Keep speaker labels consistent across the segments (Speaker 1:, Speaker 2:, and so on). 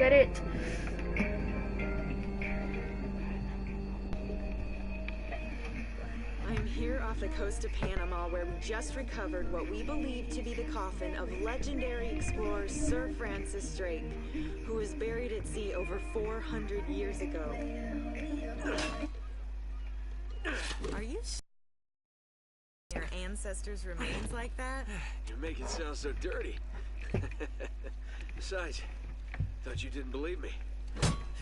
Speaker 1: Get it.
Speaker 2: I'm here off the coast of Panama, where we just recovered what we believe to be the coffin of legendary explorer Sir Francis Drake, who was buried at sea over 400 years ago. Are you your ancestors' remains like that?
Speaker 3: You make it sound so dirty. Besides, thought you didn't believe me.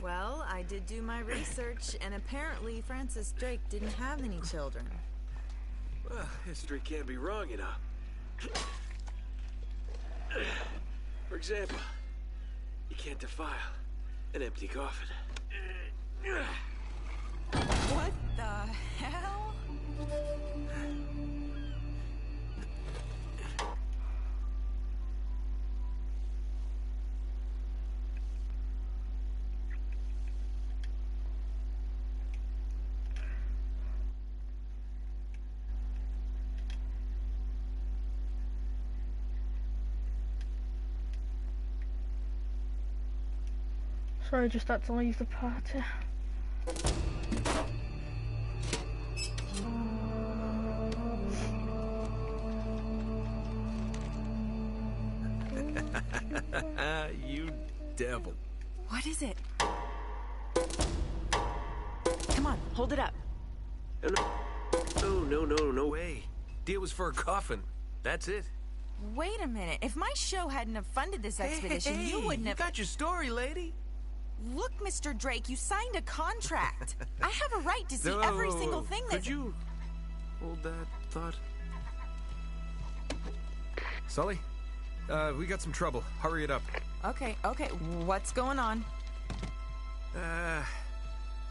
Speaker 2: Well, I did do my research, and apparently Francis Drake didn't have any children.
Speaker 3: Well, history can't be wrong, you know. For example, you can't defile an empty coffin.
Speaker 2: What the hell?
Speaker 1: Sorry, just had to leave the party.
Speaker 3: You devil.
Speaker 2: What is it? Come on, hold it up.
Speaker 3: No way. Deal was for a coffin. That's it.
Speaker 2: Wait a minute. If my show hadn't have funded this expedition, you wouldn't have...
Speaker 3: You got your story, lady.
Speaker 2: Look, Mr. Drake, you signed a contract. I have a right to see every single thing that...
Speaker 3: Could you hold that thought? Sully, we got some trouble. Hurry it up.
Speaker 2: Okay. What's going on?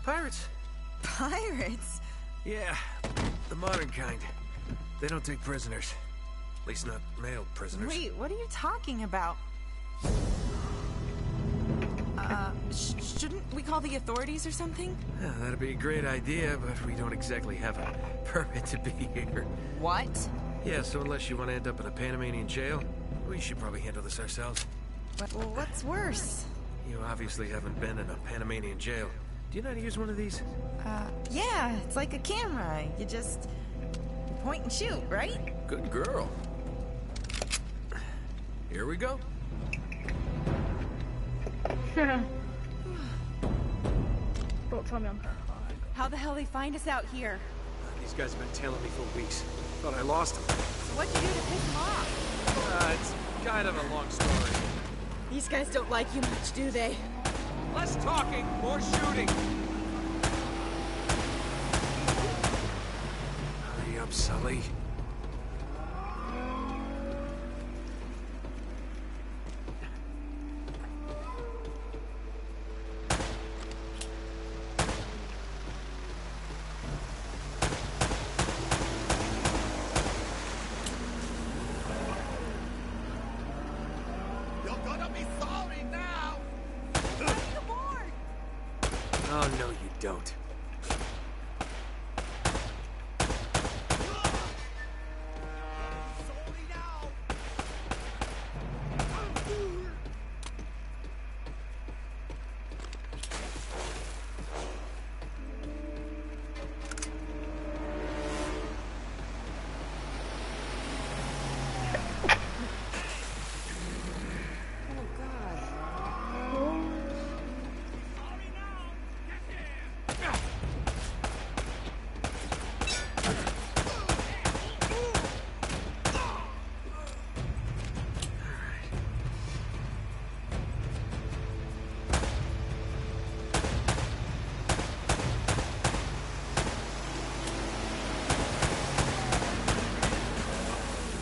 Speaker 3: Pirates.
Speaker 2: Pirates?
Speaker 3: Yeah, the modern kind. They don't take prisoners. At least not male prisoners.
Speaker 2: Wait, what are you talking about? Shouldn't we call the authorities or something?
Speaker 3: Yeah, that'd be a great idea, but we don't exactly have a permit to be here.
Speaker 2: What?
Speaker 3: Yeah, so unless you want to end up in a Panamanian jail, we should probably handle this ourselves.
Speaker 2: Well, what's worse?
Speaker 3: You obviously haven't been in a Panamanian jail. Do you know how to use one of these?
Speaker 2: Yeah, it's like a camera. You just point and shoot, right?
Speaker 3: Good girl. Here we go.
Speaker 1: Don't tell me I'm terrified.
Speaker 2: How the hell they find us out here?
Speaker 3: These guys have been tailing me for weeks. Thought I lost them.
Speaker 2: So what'd you do to piss them off?
Speaker 3: It's kind of a long story.
Speaker 2: These guys don't like you much, do they?
Speaker 3: Less talking, more shooting. Hurry up, Sully. Oh, no, you don't.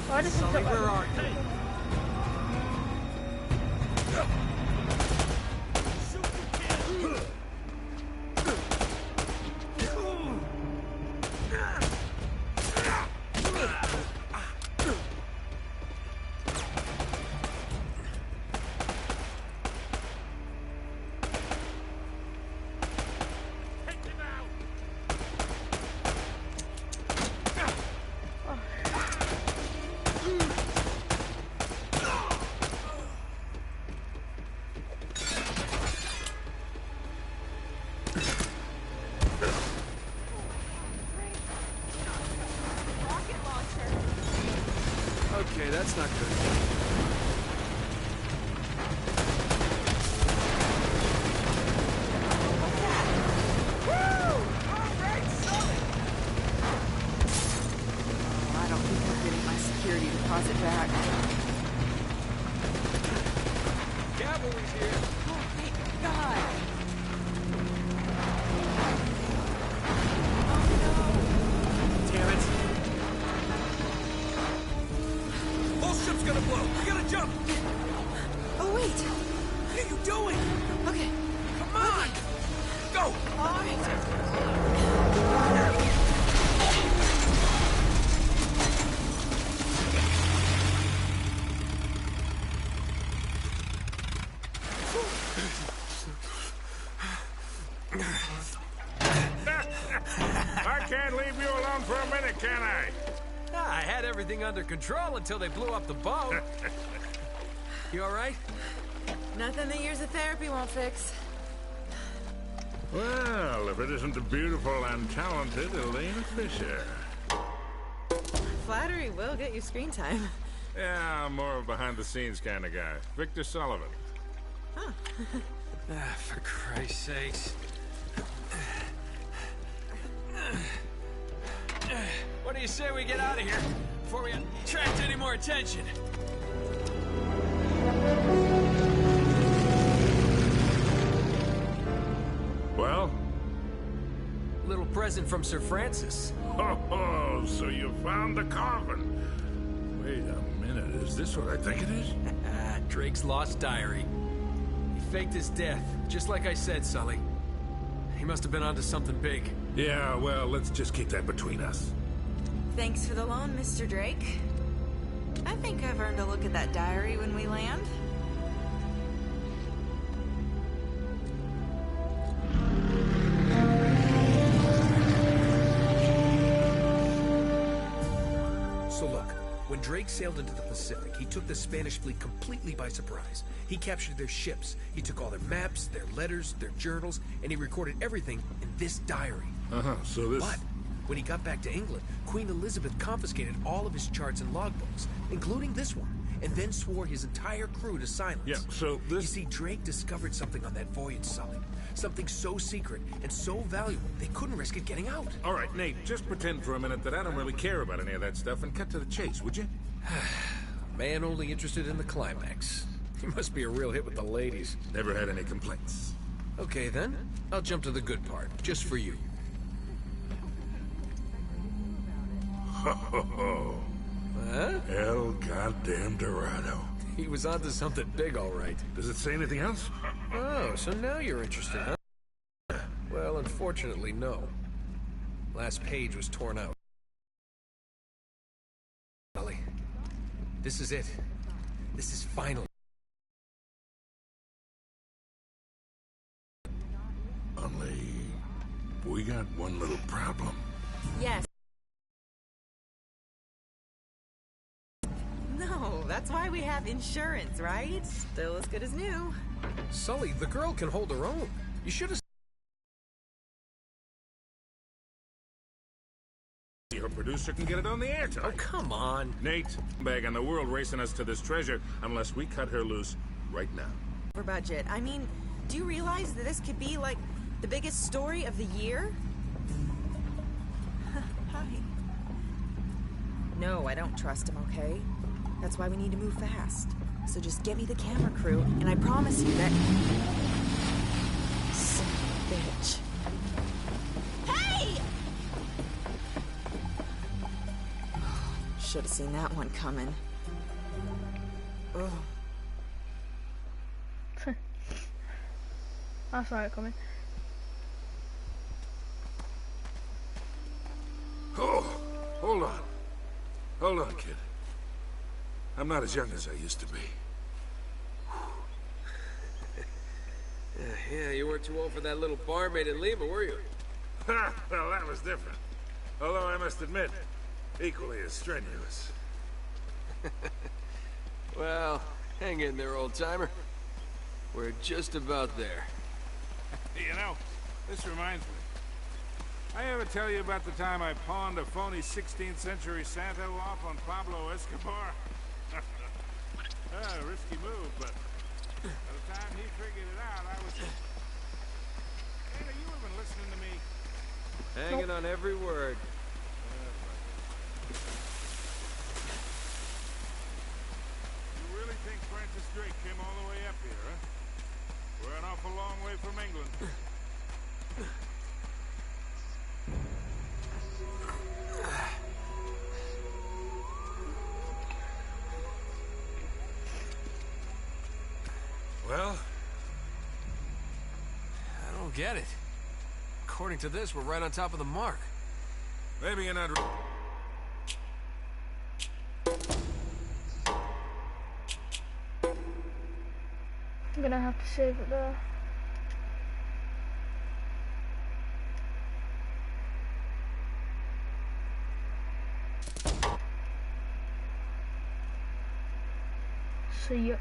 Speaker 1: Why does it
Speaker 3: Sully,
Speaker 1: look like
Speaker 3: where are you? that's not good.
Speaker 2: I don't think I'm getting my security deposit back.
Speaker 3: Cavalry's here.
Speaker 2: Oh, thank God.
Speaker 3: Damn it. Whole ship's gonna blow. We gotta jump.
Speaker 2: Oh, wait.
Speaker 3: What are you doing?
Speaker 2: Okay.
Speaker 3: Come on. Go.
Speaker 2: All right.
Speaker 4: I can't leave you alone for a minute, can I?
Speaker 3: I had everything under control until they blew up the boat. You all right?
Speaker 2: Nothing that years of therapy won't fix.
Speaker 4: Well, if it isn't the beautiful and talented Elena Fisher.
Speaker 2: Flattery will get you screen time.
Speaker 4: Yeah, I'm more of a behind-the-scenes kind of guy. Victor Sullivan.
Speaker 3: For Christ's sakes. What do you say we get out of here before we attract any more attention?
Speaker 4: Well?
Speaker 3: Little present from Sir Francis.
Speaker 4: Oh, so you found the coffin. Wait a minute, is this what I think it is?
Speaker 3: Drake's lost diary. He faked his death, just like I said, Sully. He must have been onto something big.
Speaker 4: Yeah, well, let's just keep that between us.
Speaker 2: Thanks for the loan, Mr. Drake. I think I've earned a look at that diary when we land.
Speaker 5: So look, when Drake sailed into the Pacific, he took the Spanish fleet completely by surprise. He captured their ships, he took all their maps, their letters, their journals, and he recorded everything in this diary.
Speaker 4: So this...
Speaker 5: But when he got back to England, Queen Elizabeth confiscated all of his charts and logbooks, including this one, and then swore his entire crew to silence.
Speaker 4: Yeah, so this...
Speaker 5: You see, Drake discovered something on that voyage, Sully. Something so secret and so valuable, they couldn't risk it getting out.
Speaker 4: All right, Nate, just pretend for a minute that I don't really care about any of that stuff and cut to the chase, would you?
Speaker 5: A man only interested in the climax. He must be a real hit with the ladies.
Speaker 4: Never had any complaints.
Speaker 5: Okay, then. I'll jump to the good part, just for you.
Speaker 4: Ho, ho, ho.
Speaker 5: Huh?
Speaker 4: El goddamn Dorado.
Speaker 5: He was onto something big, all right.
Speaker 4: Does it say anything else?
Speaker 5: Oh, so now you're interested, huh? Well, unfortunately, no. Last page was torn out. Sully, this is it. This is final.
Speaker 4: Only... we got one little problem.
Speaker 2: Yes. No, that's why we have insurance, right? Still as good as new.
Speaker 5: Sully, the girl can hold her own. You should have...
Speaker 4: Your producer can get it on the air tonight.
Speaker 5: Oh, come on.
Speaker 4: Nate, bag on the world racing us to this treasure unless we cut her loose right now.
Speaker 2: For budget. I mean, do you realize that this could be, like, the biggest story of the year? Hi. No, I don't trust him, okay? That's why we need to move fast. So just get me the camera crew, and I promise you that... Son of a bitch. Hey! Should have seen that one coming. Ugh.
Speaker 1: I saw it coming.
Speaker 4: Oh, hold on. Hold on, kid. I'm not as young as I used to be.
Speaker 3: Yeah, you weren't too old for that little barmaid in Lima, were you?
Speaker 4: Ha! Well, that was different. Although I must admit, equally as strenuous.
Speaker 3: Well, hang in there, old-timer. We're just about there.
Speaker 4: You know, this reminds me. I ever tell you about the time I pawned a phony 16th century Santo off on Pablo Escobar? Risky move, but by the time he figured it out, I was... Hey, are you even listening to me?
Speaker 3: Hanging on every word.
Speaker 4: You really think Francis Drake came all the way up here, huh? We're an awful long way from England. Well?
Speaker 3: I don't get it. According to this, we're right on top of the mark.
Speaker 4: Maybe you're not...
Speaker 1: I'm gonna have to save it there. See ya.